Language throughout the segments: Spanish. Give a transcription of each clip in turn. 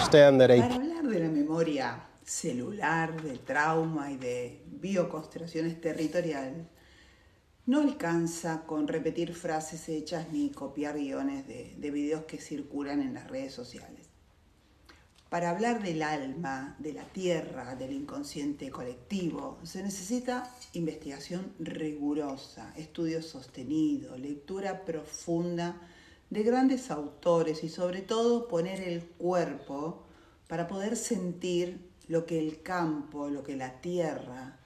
understand that Para hablar de la memoria celular, del trauma y de bioconstelaciones territorial, no alcanza con repetir frases hechas ni copiar guiones de videos que circulan en las redes sociales. Para hablar del alma, de la tierra, del inconsciente colectivo, se necesita investigación rigurosa, estudio sostenido, lectura profunda de grandes autores y sobre todo poner el cuerpo para poder sentir lo que el campo, lo que la tierra,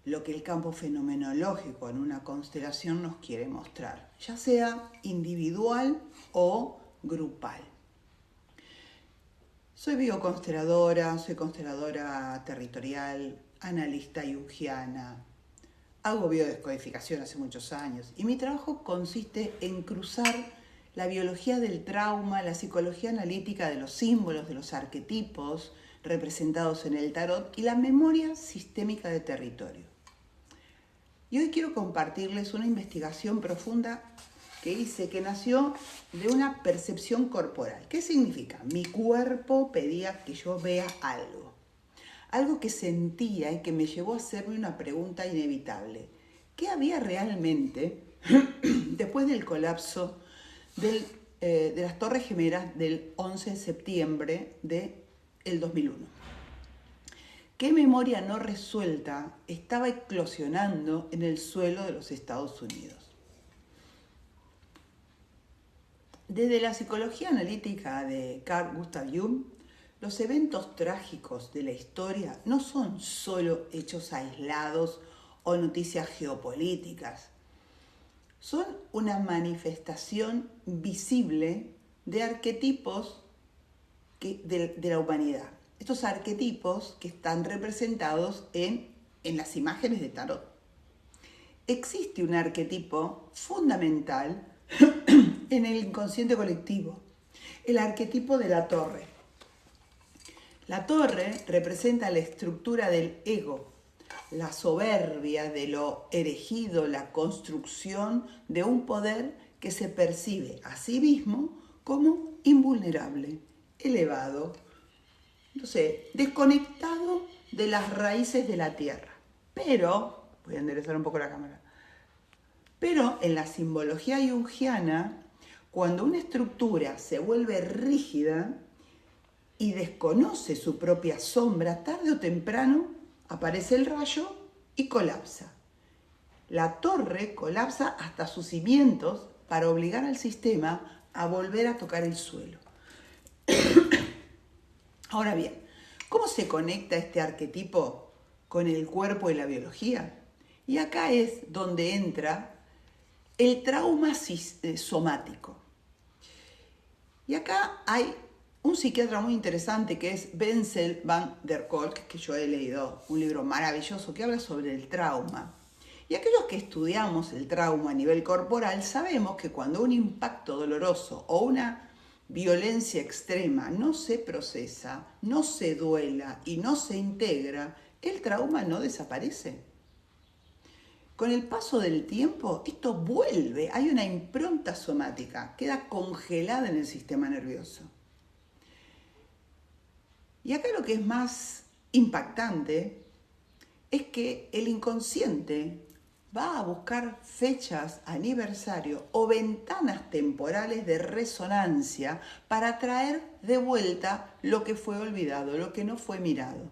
lo que el campo fenomenológico en una constelación nos quiere mostrar, ya sea individual o grupal. Soy bioconsteladora, soy consteladora territorial, analista junguiana, hago biodescodificación hace muchos años y mi trabajo consiste en cruzar la biología del trauma, la psicología analítica de los símbolos, de los arquetipos representados en el tarot y la memoria sistémica de territorio. Y hoy quiero compartirles una investigación profunda que hice, que nació de una percepción corporal. ¿Qué significa? Mi cuerpo pedía que yo vea algo que sentía y que me llevó a hacerme una pregunta inevitable. ¿Qué había realmente después del colapso de las Torres Gemelas del 11 de septiembre del 2001? ¿Qué memoria no resuelta estaba eclosionando en el suelo de los Estados Unidos? Desde la psicología analítica de Carl Gustav Jung, los eventos trágicos de la historia no son solo hechos aislados o noticias geopolíticas. Son una manifestación visible de arquetipos de la humanidad. Estos arquetipos que están representados en las imágenes de tarot. Existe un arquetipo fundamental en el inconsciente colectivo, el arquetipo de la torre. La torre representa la estructura del ego, la soberbia de lo erigido, la construcción de un poder que se percibe a sí mismo como invulnerable, elevado, desconectado de las raíces de la tierra. Pero, voy a enderezar un poco la cámara, pero en la simbología junguiana, cuando una estructura se vuelve rígida y desconoce su propia sombra, tarde o temprano aparece el rayo y colapsa. La torre colapsa hasta sus cimientos para obligar al sistema a volver a tocar el suelo. Ahora bien, ¿cómo se conecta este arquetipo con el cuerpo y la biología? Y acá es donde entra el trauma somático. Y acá hay un psiquiatra muy interesante que es Bessel van der Kolk, que yo he leído, un libro maravilloso que habla sobre el trauma. Y aquellos que estudiamos el trauma a nivel corporal sabemos que cuando un impacto doloroso o una violencia extrema no se procesa, no se duela y no se integra, el trauma no desaparece. Con el paso del tiempo, esto vuelve, hay una impronta somática, queda congelada en el sistema nervioso. Y acá lo que es más impactante es que el inconsciente va a buscar fechas, aniversario o ventanas temporales de resonancia para traer de vuelta lo que fue olvidado, lo que no fue mirado.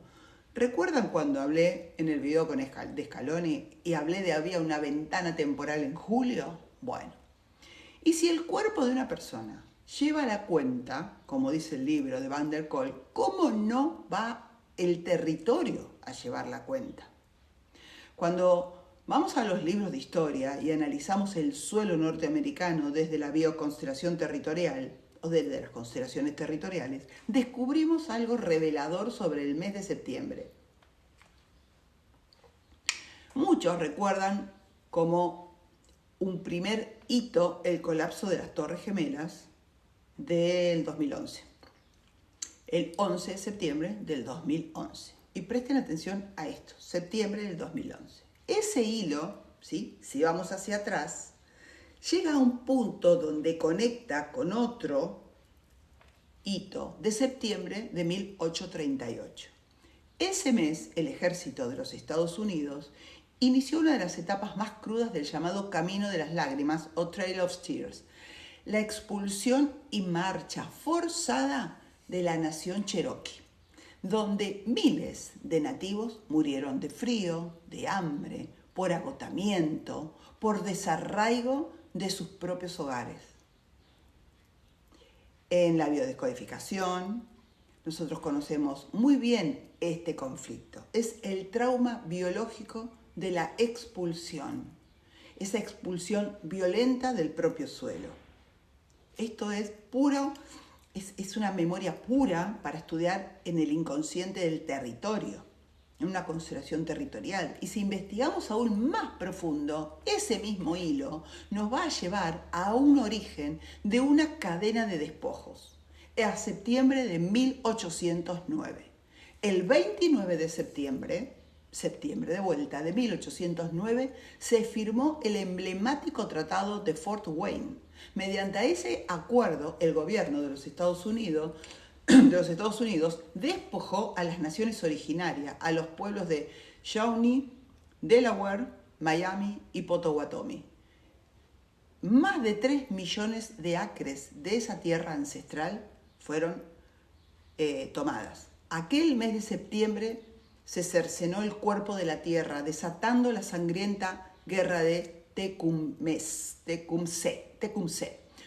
¿Recuerdan cuando hablé en el video de Scaloni y hablé de había una ventana temporal en julio? Bueno, y si el cuerpo de una persona lleva la cuenta, como dice el libro de Van der Kolk, ¿cómo no va el territorio a llevar la cuenta? Cuando vamos a los libros de historia y analizamos el suelo norteamericano desde la bioconstelación territorial o desde las constelaciones territoriales, descubrimos algo revelador sobre el mes de septiembre. Muchos recuerdan como un primer hito el colapso de las Torres Gemelas del 2011, el 11 de septiembre del 2011. Y presten atención a esto, septiembre del 2011. Ese hilo, ¿sí? Si vamos hacia atrás, llega a un punto donde conecta con otro hito de septiembre de 1838. Ese mes, el ejército de los Estados Unidos inició una de las etapas más crudas del llamado Camino de las Lágrimas o Trail of Tears, la expulsión y marcha forzada de la nación Cherokee, donde miles de nativos murieron de frío, de hambre, por agotamiento, por desarraigo de sus propios hogares. En la biodescodificación, nosotros conocemos muy bien este conflicto. Es el trauma biológico de la expulsión, esa expulsión violenta del propio suelo. Esto es puro, es una memoria pura para estudiar en el inconsciente del territorio, en una constelación territorial. Y si investigamos aún más profundo, ese mismo hilo nos va a llevar a un origen de una cadena de despojos, a septiembre de 1809. El 29 de septiembre de vuelta de 1809, se firmó el emblemático Tratado de Fort Wayne. Mediante ese acuerdo, el gobierno de los Estados Unidos despojó a las naciones originarias, a los pueblos de Shawnee, Delaware, Miami y Potawatomi. Más de 3 millones de acres de esa tierra ancestral fueron tomadas. Aquel mes de septiembre se cercenó el cuerpo de la tierra, desatando la sangrienta guerra de Tecumseh,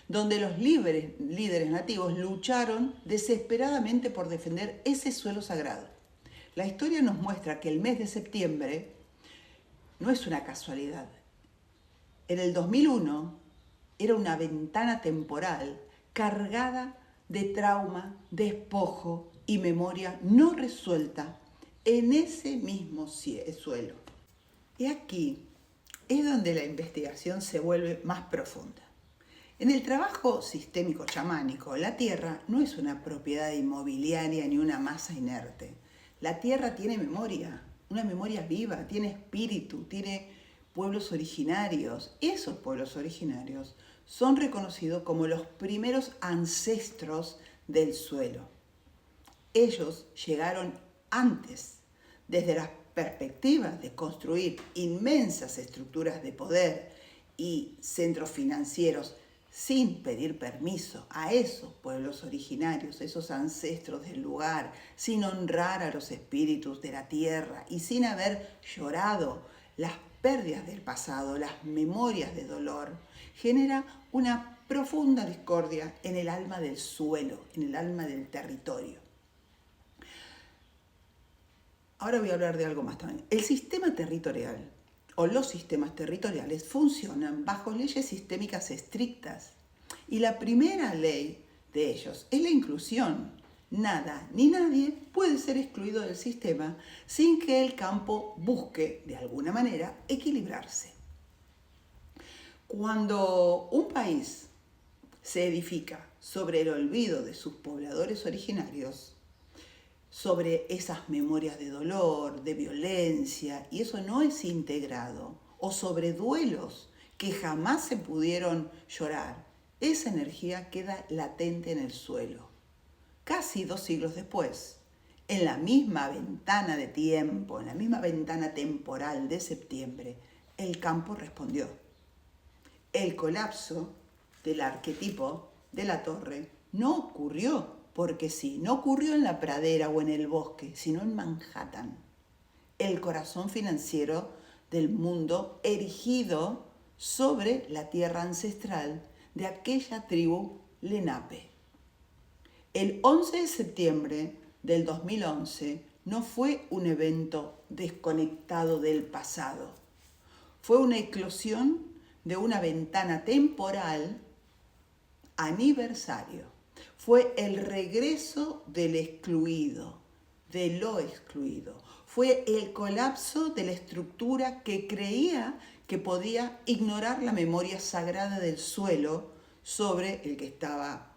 donde los líderes nativos lucharon desesperadamente por defender ese suelo sagrado. La historia nos muestra que el mes de septiembre no es una casualidad. En el 2001 era una ventana temporal cargada de trauma, despojo y memoria no resuelta en ese mismo suelo. Y aquí es donde la investigación se vuelve más profunda. En el trabajo sistémico chamánico, la tierra no es una propiedad inmobiliaria ni una masa inerte. La tierra tiene memoria, una memoria viva, tiene espíritu, tiene pueblos originarios. Esos pueblos originarios son reconocidos como los primeros ancestros del suelo. Ellos llegaron antes, desde la perspectiva de construir inmensas estructuras de poder y centros financieros sin pedir permiso a esos pueblos originarios, esos ancestros del lugar, sin honrar a los espíritus de la tierra y sin haber llorado las pérdidas del pasado, las memorias de dolor, genera una profunda discordia en el alma del suelo, en el alma del territorio. Ahora voy a hablar de algo más también. El sistema territorial o los sistemas territoriales funcionan bajo leyes sistémicas estrictas y la primera ley de ellos es la inclusión. Nada ni nadie puede ser excluido del sistema sin que el campo busque de alguna manera equilibrarse. Cuando un país se edifica sobre el olvido de sus pobladores originarios, sobre esas memorias de dolor, de violencia, y eso no es integrado, o sobre duelos que jamás se pudieron llorar, esa energía queda latente en el suelo. Casi 2 siglos después, en la misma ventana de tiempo, en la misma ventana temporal de septiembre, el campo respondió. El colapso del arquetipo de la torre no ocurrió porque sí, no ocurrió en la pradera o en el bosque, sino en Manhattan, el corazón financiero del mundo erigido sobre la tierra ancestral de aquella tribu Lenape. El 11 de septiembre del 2011 no fue un evento desconectado del pasado, fue una eclosión de una ventana temporal aniversario. Fue el regreso del excluido, de lo excluido. Fue el colapso de la estructura que creía que podía ignorar la memoria sagrada del suelo sobre el que estaba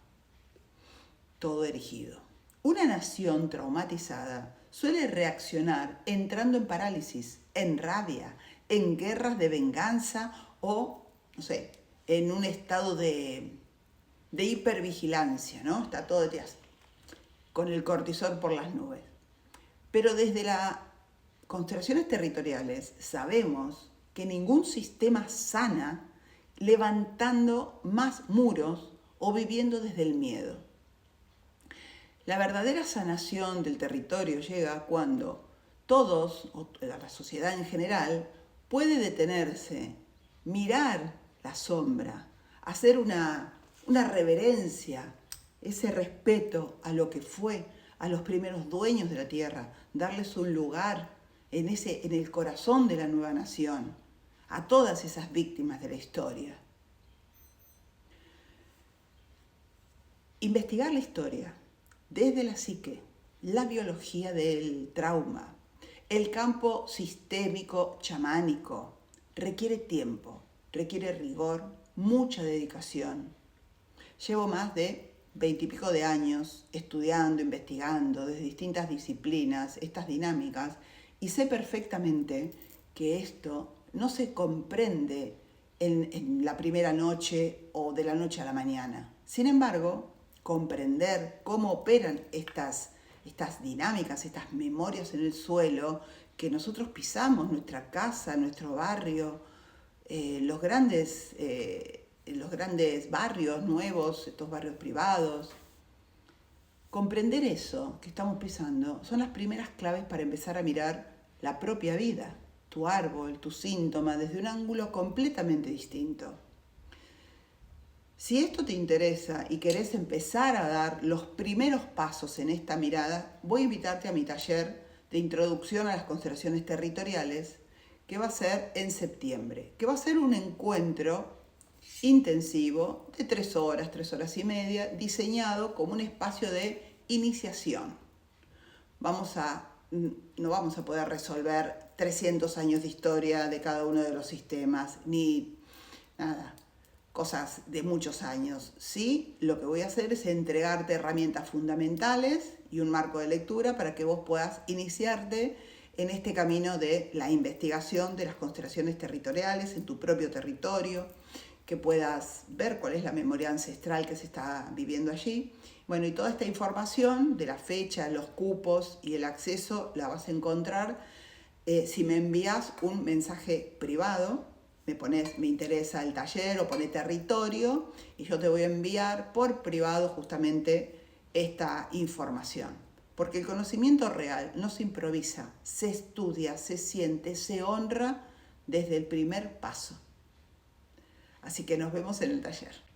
todo erigido. Una nación traumatizada suele reaccionar entrando en parálisis, en rabia, en guerras de venganza o, en un estado de hipervigilancia, ¿no? Está todo detrás. con el cortisol por las nubes. Pero desde las constelaciones territoriales sabemos que ningún sistema sana levantando más muros o viviendo desde el miedo. La verdadera sanación del territorio llega cuando todos, o la sociedad en general, puede detenerse, mirar la sombra, hacer una reverencia, ese respeto a lo que fue, a los primeros dueños de la tierra, darles un lugar en el corazón de la nueva nación, a todas esas víctimas de la historia. Investigar la historia desde la psique, la biología del trauma, el campo sistémico chamánico, requiere tiempo, requiere rigor, mucha dedicación. Llevo más de 20 y pico de años estudiando, investigando desde distintas disciplinas estas dinámicas y sé perfectamente que esto no se comprende en la primera noche o de la noche a la mañana. Sin embargo, comprender cómo operan estas dinámicas, estas memorias en el suelo, que nosotros pisamos, nuestra casa, nuestro barrio, los grandes barrios nuevos, estos barrios privados. Comprender eso que estamos pisando son las primeras claves para empezar a mirar la propia vida, tu árbol, tu síntoma, desde un ángulo completamente distinto. Si esto te interesa y querés empezar a dar los primeros pasos en esta mirada, voy a invitarte a mi taller de introducción a las constelaciones territoriales, que va a ser en septiembre, que va a ser un encuentro intensivo de 3 horas y media, diseñado como un espacio de iniciación. No vamos a poder resolver 300 años de historia de cada uno de los sistemas, ni nada, cosas de muchos años. Sí, lo que voy a hacer es entregarte herramientas fundamentales y un marco de lectura para que vos puedas iniciarte en este camino de la investigación de las constelaciones territoriales en tu propio territorio, que puedas ver cuál es la memoria ancestral que se está viviendo allí. Bueno, y toda esta información de la fecha, los cupos y el acceso la vas a encontrar si me envías un mensaje privado. Me pones, me interesa el taller o poné territorio y yo te voy a enviar por privado justamente esta información. Porque el conocimiento real no se improvisa, se estudia, se siente, se honra desde el primer paso. Así que nos vemos en el taller.